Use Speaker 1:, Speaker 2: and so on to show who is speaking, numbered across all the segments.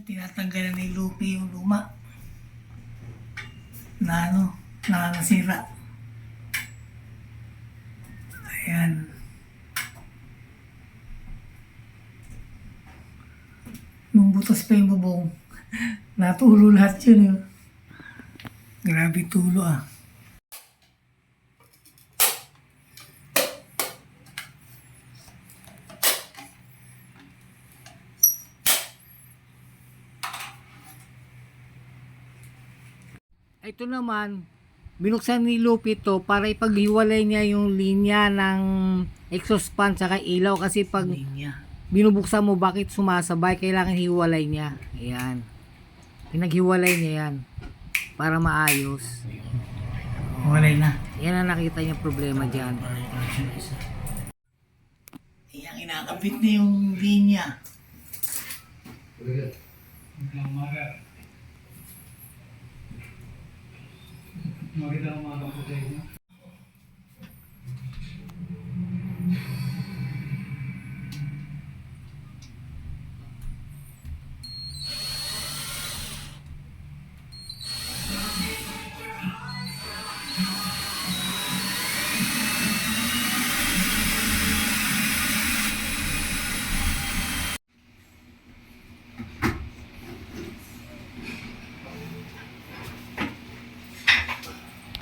Speaker 1: Tinatanggalan ni Lupi yung luma na nasira. Ayan. Nung butas pa yung bubong, natulo lahat yun. Grabe tulo ah. Ito naman, binuksan ni Lupi to para ipaghiwalay niya yung linya ng exhaust fan saka ilaw kasi pag binubuksan mo bakit sumasabay, kailangan hiwalay niya. Ayan. Pinaghiwalay niya yan para maayos. Hiwalay na. Yan ang nakita niya problema dyan. Ayan, inakabit na yung linya. Makita ang mga kapatid niya.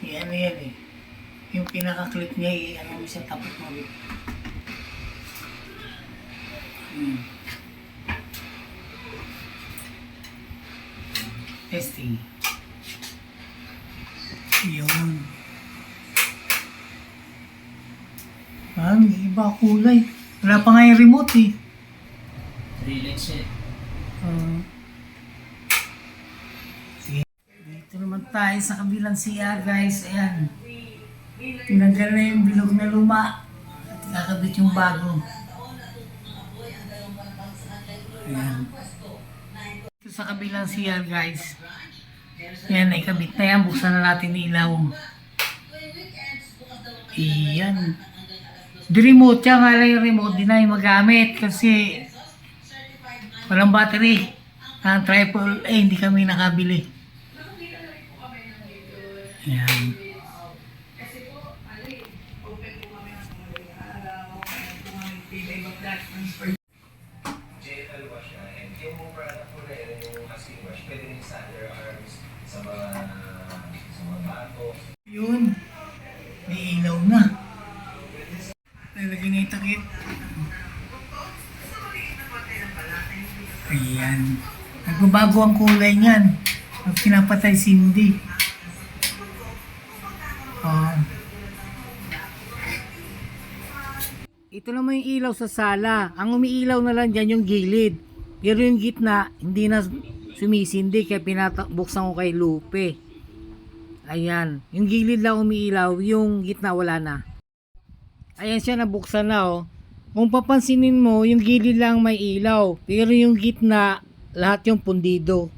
Speaker 1: Yan eh. Yung pinaka-clip niya ano mo sa tapos mo. Testing. Yun. Iba kulay. Wala pa nga yung remote eh.
Speaker 2: Relax eh.
Speaker 1: Dito naman tayo sa kabilang CR guys. Ayan. Tinanggal na yung bilog na luma. At kakabit yung bago. Ayan. Dito sa kabilang CR guys. Ayan, ikabit na yan. Buksan na natin yung ilaw. Ayan. Di remote yan. Nga lang yung remote. Di na yung magamit kasi walang battery. Ang AAA hindi kami nakabili. Ayan.
Speaker 2: JL wash na. And yung product ko na yun, yung asking wash, pwede rin sa underarms, sa mga bato.
Speaker 1: Yun. May ilaw na. Lalagyan na yung takip. Ayan. Nagbabago ang kulay niyan. Pag pinapatay sindi. Ito naman yung ilaw sa sala. Ang umiilaw na lang dyan yung gilid. Pero yung gitna, hindi na sumisindi. Kaya pinabuksan ko kay Lupe. Ayan. Yung gilid lang umiilaw. Yung gitna wala na. Ayan siya, nabuksan na oh. Kung papansinin mo, yung gilid lang may ilaw. Pero yung gitna, lahat yung pundido.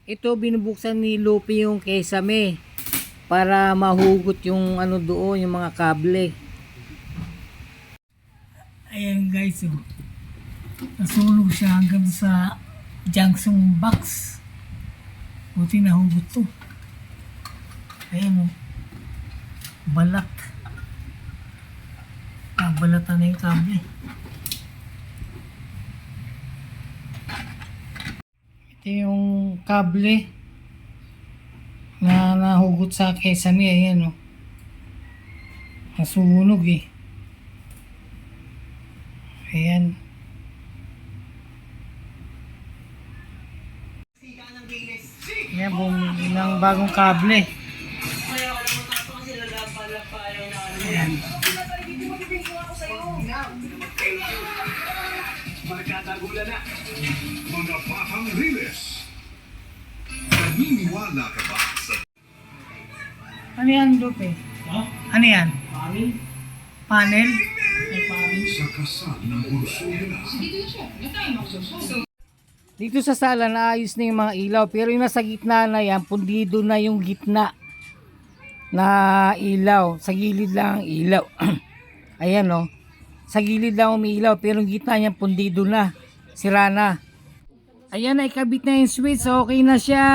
Speaker 1: Ito, binubuksan ni Lupe yung kesame. Para mahugot yung ano doon, yung mga kable. Ayan guys, oh. Nasunog siya hanggang sa junction box. Buti nahugot to. Ayan oh. Balat. Balatan na yung kable. Ito yung kable na nahugot sa kesame. Ayan oh. Nasunog eh. Ayan. Ayan, bumili ng bagong kable. Ayan.
Speaker 3: Magkatagulan na. Mga batang riles. Naniniwala ka ba sa...
Speaker 1: Ano yan, Lupe?
Speaker 2: Ha?
Speaker 1: Ano yan?
Speaker 2: Panel?
Speaker 1: Panel?
Speaker 2: May panel.
Speaker 3: Sa kasal ng bunso nila.
Speaker 1: Dito sa sala naayos na yung mga ilaw. Pero yung nasa gitna na yan, pundido na yung gitna na ilaw. Sa gilid lang ang ilaw. Ayan o. Sa gilid lang umiilaw. Pero yung gitna niya pundido na. Sira na. Ayan, na ikabit na yung switch. Okay na siya.